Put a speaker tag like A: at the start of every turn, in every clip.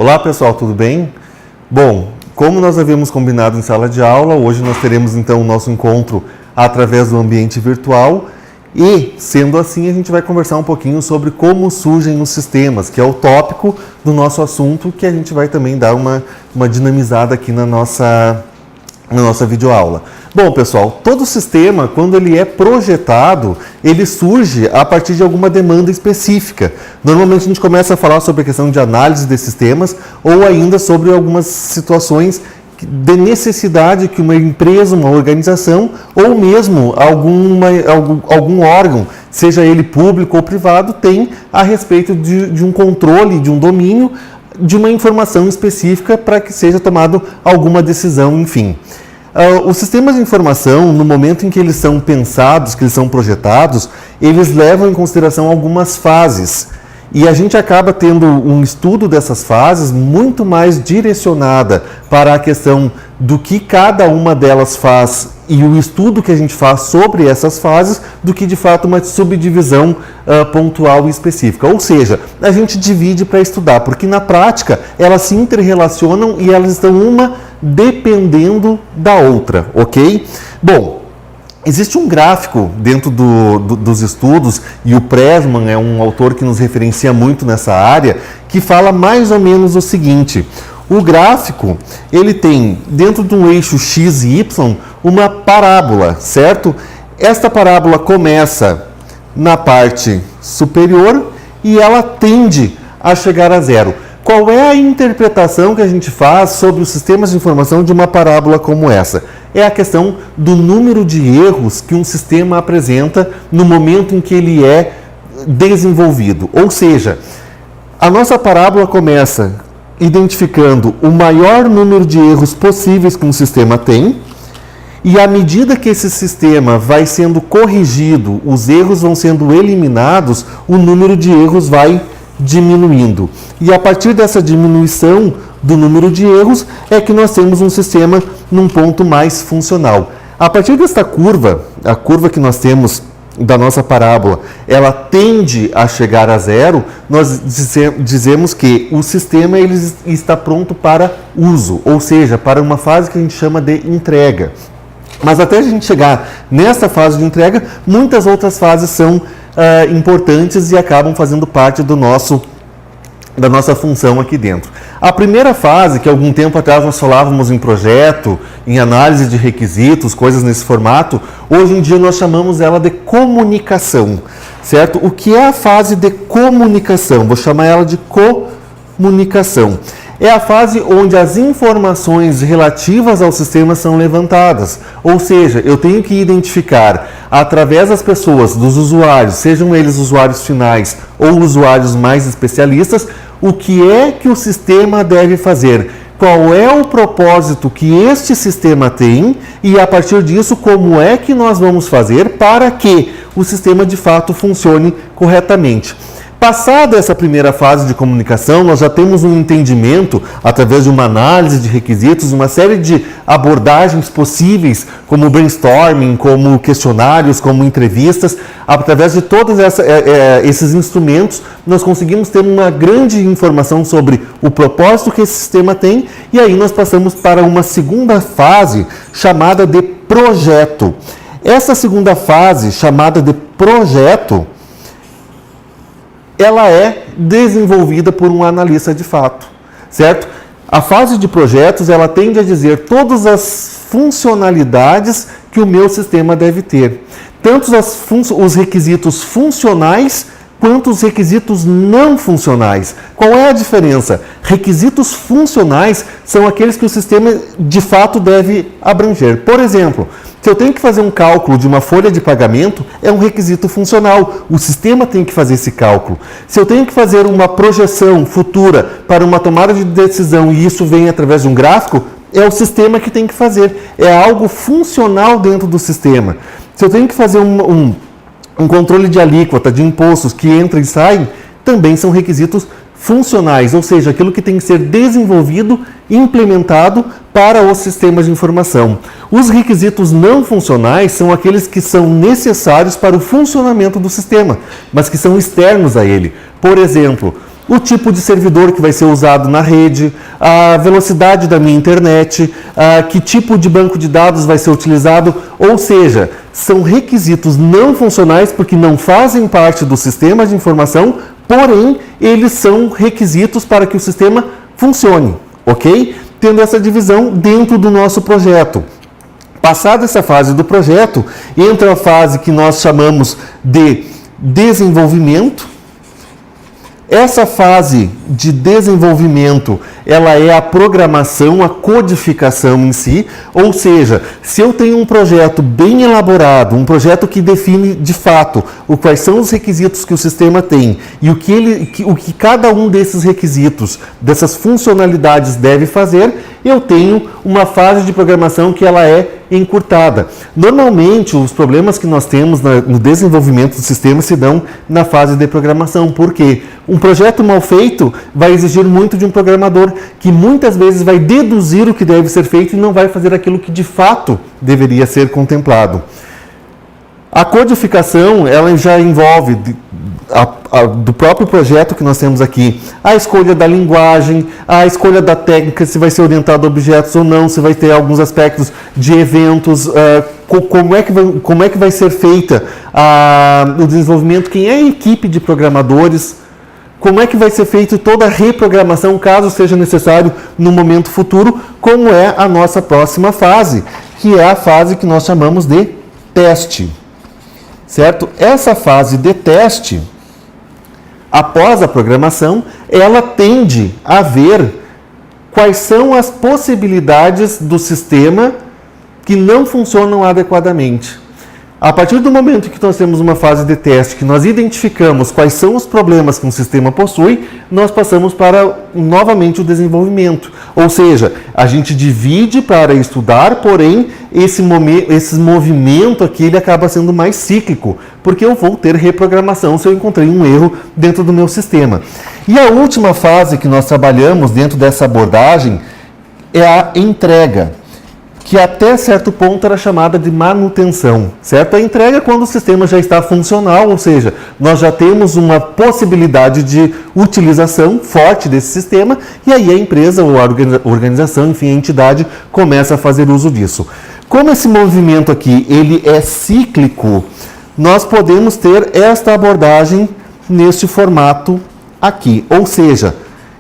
A: Olá pessoal, tudo bem? Bom, como nós havíamos combinado em sala de aula, hoje nós teremos então o nosso encontro através do ambiente virtual e, sendo assim, a gente vai conversar um pouquinho sobre como surgem os sistemas, que é o tópico do nosso assunto, que a gente vai também dar uma dinamizada aqui na nossa videoaula. Bom, pessoal, todo sistema, quando ele é projetado, ele surge a partir de alguma demanda específica. Normalmente a gente começa a falar sobre a questão de análise de sistemas ou ainda sobre algumas situações de necessidade que uma empresa, uma organização ou mesmo algum órgão, seja ele público ou privado, tem a respeito de um controle, de um domínio, de uma informação específica para que seja tomada alguma decisão, enfim. Os sistemas de informação, no momento em que eles são pensados, que eles são projetados, eles levam em consideração algumas fases. E a gente acaba tendo um estudo dessas fases muito mais direcionada para a questão do que cada uma delas faz e o estudo que a gente faz sobre essas fases do que de fato uma subdivisão pontual e específica. Ou seja, a gente divide para estudar, porque na prática elas se interrelacionam e elas estão uma dependendo da outra, ok? Bom, existe um gráfico dentro dos estudos, e o Pressman é um autor que nos referencia muito nessa área, que fala mais ou menos o seguinte: o gráfico, ele tem dentro de um eixo x e y uma parábola, certo? Esta parábola começa na parte superior e ela tende a chegar a zero. Qual é a interpretação que a gente faz sobre os sistemas de informação de uma parábola como essa? É a questão do número de erros que um sistema apresenta no momento em que ele é desenvolvido. Ou seja, a nossa parábola começa identificando o maior número de erros possíveis que um sistema tem, e à medida que esse sistema vai sendo corrigido, os erros vão sendo eliminados, o número de erros vai diminuindo. E a partir dessa diminuição do número de erros é que nós temos um sistema num ponto mais funcional. A partir desta curva, a curva que nós temos da nossa parábola, ela tende a chegar a zero, nós dizemos que o sistema ele está pronto para uso, ou seja, para uma fase que a gente chama de entrega. Mas até a gente chegar nessa fase de entrega, muitas outras fases são importantes e acabam fazendo parte da nossa função aqui dentro. A primeira fase, que algum tempo atrás nós falávamos em projeto, em análise de requisitos, coisas nesse formato, hoje em dia nós chamamos ela de comunicação, certo? O que é a fase de comunicação? Vou chamar ela de comunicação. É a fase onde as informações relativas ao sistema são levantadas. Ou seja, eu tenho que identificar, através das pessoas, dos usuários, sejam eles usuários finais ou usuários mais especialistas, o que é que o sistema deve fazer, qual é o propósito que este sistema tem e, a partir disso, como é que nós vamos fazer para que o sistema de fato funcione corretamente. Passada essa primeira fase de comunicação, nós já temos um entendimento, através de uma análise de requisitos, uma série de abordagens possíveis, como brainstorming, como questionários, como entrevistas. Através de todos esses instrumentos, nós conseguimos ter uma grande informação sobre o propósito que esse sistema tem, e aí nós passamos para uma segunda fase, chamada de projeto. Essa segunda fase, chamada de projeto, ela é desenvolvida por um analista de fato, certo? A fase de projetos, ela tende a dizer todas as funcionalidades que o meu sistema deve ter. Tanto os requisitos funcionais, quanto os requisitos não funcionais. Qual é a diferença? Requisitos funcionais são aqueles que o sistema de fato deve abranger. Por exemplo, se eu tenho que fazer um cálculo de uma folha de pagamento, é um requisito funcional. O sistema tem que fazer esse cálculo. Se eu tenho que fazer uma projeção futura para uma tomada de decisão e isso vem através de um gráfico, é o sistema que tem que fazer. É algo funcional dentro do sistema. Se eu tenho que fazer um controle de alíquota, de impostos que entra e sai, também são requisitos funcionais, ou seja, aquilo que tem que ser desenvolvido, implementado para os sistemas de informação. Os requisitos não funcionais são aqueles que são necessários para o funcionamento do sistema, mas que são externos a ele. Por exemplo, o tipo de servidor que vai ser usado na rede, a velocidade da minha internet, que tipo de banco de dados vai ser utilizado, ou seja, são requisitos não funcionais porque não fazem parte do sistema de informação, porém, eles são requisitos para que o sistema funcione, ok? Tendo essa divisão dentro do nosso projeto. Passada essa fase do projeto, entra a fase que nós chamamos de desenvolvimento. Essa fase de desenvolvimento, ela é a programação, a codificação em si, ou seja, se eu tenho um projeto bem elaborado, um projeto que define de fato quais são os requisitos que o sistema tem e o que cada um desses requisitos, dessas funcionalidades deve fazer, eu tenho uma fase de programação que ela é encurtada. Normalmente, os problemas que nós temos no desenvolvimento do sistema se dão na fase de programação, porque um projeto mal feito vai exigir muito de um programador, que muitas vezes vai deduzir o que deve ser feito e não vai fazer aquilo que de fato deveria ser contemplado. A codificação, ela já envolve do próprio projeto que nós temos aqui, a escolha da linguagem, a escolha da técnica, se vai ser orientado a objetos ou não, se vai ter alguns aspectos de eventos, como é que vai ser feita o desenvolvimento, quem é a equipe de programadores, como é que vai ser feita toda a reprogramação, caso seja necessário no momento futuro, como é a nossa próxima fase, que é a fase que nós chamamos de teste. Certo? Essa fase de teste, após a programação, ela tende a ver quais são as possibilidades do sistema que não funcionam adequadamente. A partir do momento que nós temos uma fase de teste, que nós identificamos quais são os problemas que um sistema possui, nós passamos para novamente o desenvolvimento. Ou seja, a gente divide para estudar, porém esse movimento aqui ele acaba sendo mais cíclico, porque eu vou ter reprogramação se eu encontrei um erro dentro do meu sistema. E a última fase que nós trabalhamos dentro dessa abordagem é a entrega, que até certo ponto era chamada de manutenção, certo? A entrega é quando o sistema já está funcional, ou seja, nós já temos uma possibilidade de utilização forte desse sistema e aí a empresa ou a organização, enfim, a entidade começa a fazer uso disso. Como esse movimento aqui, ele é cíclico, nós podemos ter esta abordagem neste formato aqui, ou seja,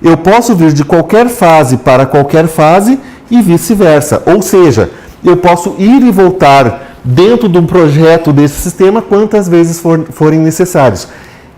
A: eu posso vir de qualquer fase para qualquer fase e vice-versa. Ou seja, eu posso ir e voltar dentro de um projeto desse sistema quantas vezes forem necessários.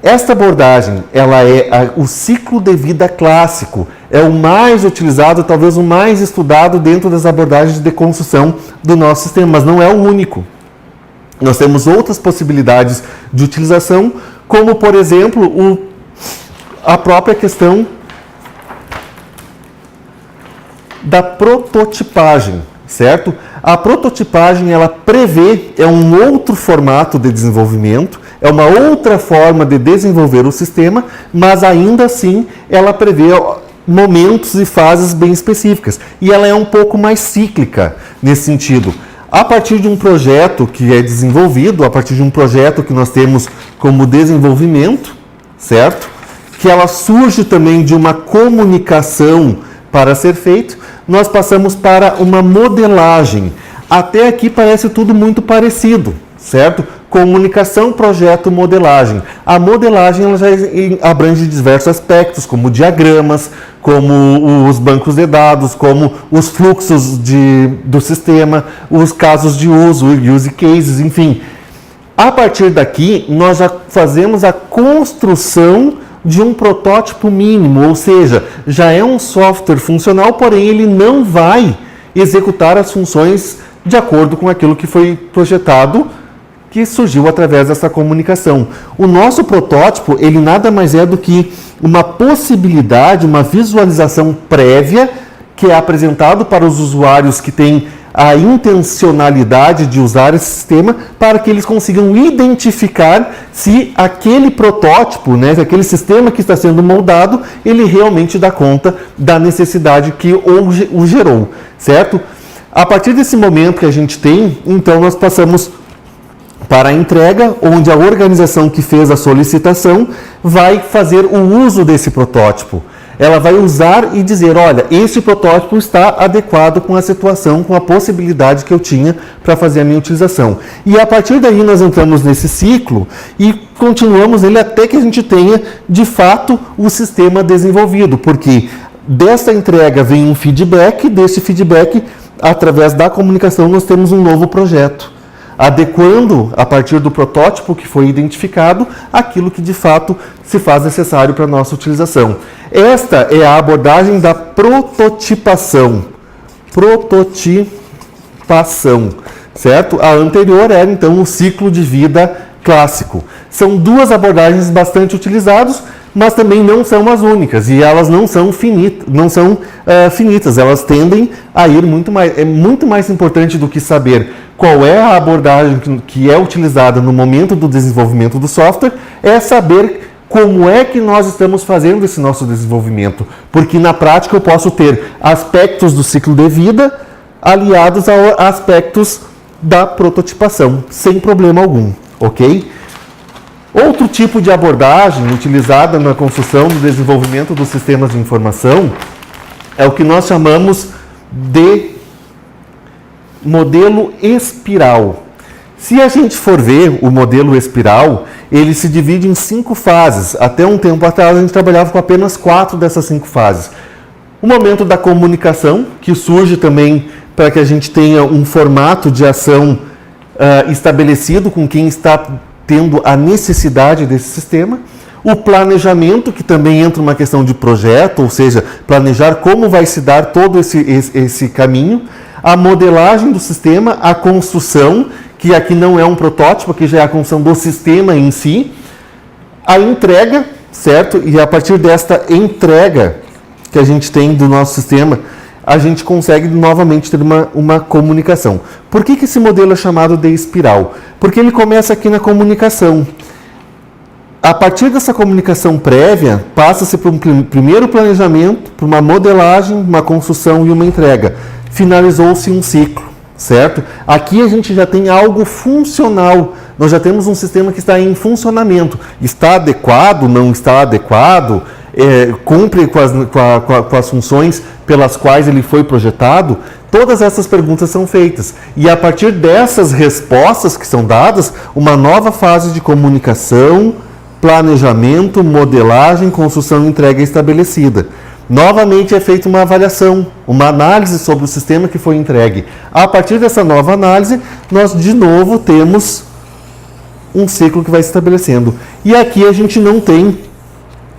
A: Esta abordagem, ela é o ciclo de vida clássico, é o mais utilizado, talvez o mais estudado dentro das abordagens de construção do nosso sistema, mas não é o único. Nós temos outras possibilidades de utilização, como, por exemplo, a própria questão da prototipagem, certo? A prototipagem, ela prevê, é um outro formato de desenvolvimento, é uma outra forma de desenvolver o sistema, mas ainda assim ela prevê momentos e fases bem específicas. E ela é um pouco mais cíclica nesse sentido. A partir de um projeto que é desenvolvido, a partir de um projeto que nós temos como desenvolvimento, certo? Que ela surge também de uma comunicação para ser feito, nós passamos para uma modelagem. Até aqui parece tudo muito parecido, certo? Comunicação, projeto, modelagem. A modelagem ela já abrange diversos aspectos, como diagramas, como os bancos de dados, como os fluxos do sistema, os casos de uso, use cases, enfim. A partir daqui, nós já fazemos a construção de um protótipo mínimo, ou seja, já é um software funcional, porém ele não vai executar as funções de acordo com aquilo que foi projetado, que surgiu através dessa comunicação. O nosso protótipo, ele nada mais é do que uma possibilidade, uma visualização prévia que é apresentado para os usuários que têm a intencionalidade de usar esse sistema para que eles consigam identificar se aquele protótipo, né, se aquele sistema que está sendo moldado, ele realmente dá conta da necessidade que o gerou, certo? A partir desse momento que a gente tem, então nós passamos para a entrega, onde a organização que fez a solicitação vai fazer o uso desse protótipo. Ela vai usar e dizer, olha, este protótipo está adequado com a situação, com a possibilidade que eu tinha para fazer a minha utilização. E a partir daí nós entramos nesse ciclo e continuamos ele até que a gente tenha, de fato, o sistema desenvolvido, porque dessa entrega vem um feedback, desse feedback, através da comunicação, nós temos um novo projeto, adequando, a partir do protótipo que foi identificado, aquilo que de fato se faz necessário para a nossa utilização. Esta é a abordagem da prototipação. Prototipação, certo? A anterior era, então, o ciclo de vida clássico. São duas abordagens bastante utilizadas, mas também não são as únicas, e elas não são finitas, elas tendem a ir muito mais. É muito mais importante do que saber qual é a abordagem que é utilizada no momento do desenvolvimento do software, é saber como é que nós estamos fazendo esse nosso desenvolvimento, porque na prática eu posso ter aspectos do ciclo de vida aliados a aspectos da prototipação, sem problema algum, ok? Outro tipo de abordagem utilizada na construção do desenvolvimento dos sistemas de informação é o que nós chamamos de modelo espiral. Se a gente for ver o modelo espiral, ele se divide em 5 fases. Até um tempo atrás a gente trabalhava com apenas 4 dessas 5 fases. O momento da comunicação, que surge também para que a gente tenha um formato de ação estabelecido com quem está tendo a necessidade desse sistema. O planejamento, que também entra uma questão de projeto, ou seja, planejar como vai se dar todo esse caminho. A modelagem do sistema, a construção, que aqui não é um protótipo, aqui já é a construção do sistema em si. A entrega, certo? E a partir desta entrega que a gente tem do nosso sistema, a gente consegue novamente ter uma comunicação. Por que esse modelo é chamado de espiral? Porque ele começa aqui na comunicação. A partir dessa comunicação prévia, passa-se por um primeiro planejamento, por uma modelagem, uma construção e uma entrega. Finalizou-se um ciclo, certo? Aqui a gente já tem algo funcional. Nós já temos um sistema que está em funcionamento. Está adequado, não está adequado? Cumpre com as funções pelas quais ele foi projetado? Todas essas perguntas são feitas. E a partir dessas respostas que são dadas, uma nova fase de comunicação, planejamento, modelagem, construção e entrega estabelecida. Novamente é feita uma avaliação, uma análise sobre o sistema que foi entregue. A partir dessa nova análise, nós de novo temos um ciclo que vai se estabelecendo. E aqui a gente não tem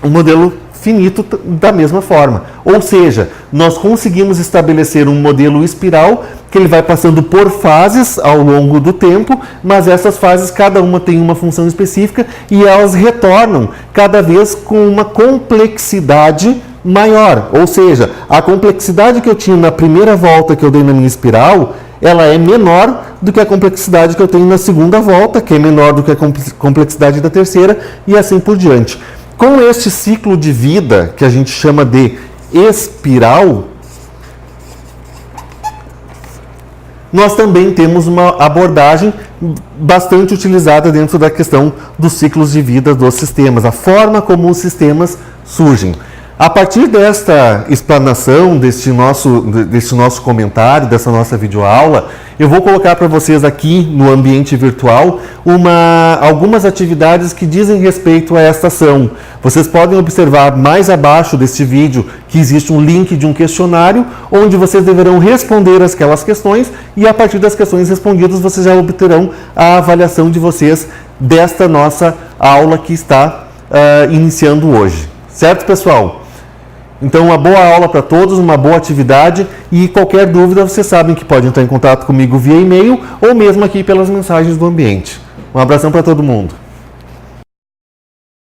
A: um modelo finito da mesma forma. Ou seja, nós conseguimos estabelecer um modelo espiral que ele vai passando por fases ao longo do tempo, mas essas fases cada uma tem uma função específica e elas retornam cada vez com uma complexidade maior. Ou seja, a complexidade que eu tinha na primeira volta que eu dei na minha espiral, ela é menor do que a complexidade que eu tenho na segunda volta, que é menor do que a complexidade da terceira, e assim por diante. Com este ciclo de vida, que a gente chama de espiral, nós também temos uma abordagem bastante utilizada dentro da questão dos ciclos de vida dos sistemas, a forma como os sistemas surgem. A partir desta explanação, deste nosso comentário, dessa nossa videoaula, eu vou colocar para vocês aqui no ambiente virtual algumas atividades que dizem respeito a esta ação. Vocês podem observar mais abaixo deste vídeo que existe um link de um questionário onde vocês deverão responder aquelas questões e a partir das questões respondidas vocês já obterão a avaliação de vocês desta nossa aula que está iniciando hoje. Certo, pessoal? Então, uma boa aula para todos, uma boa atividade e qualquer dúvida vocês sabem que podem entrar em contato comigo via e-mail ou mesmo aqui pelas mensagens do ambiente. Um abração para todo mundo.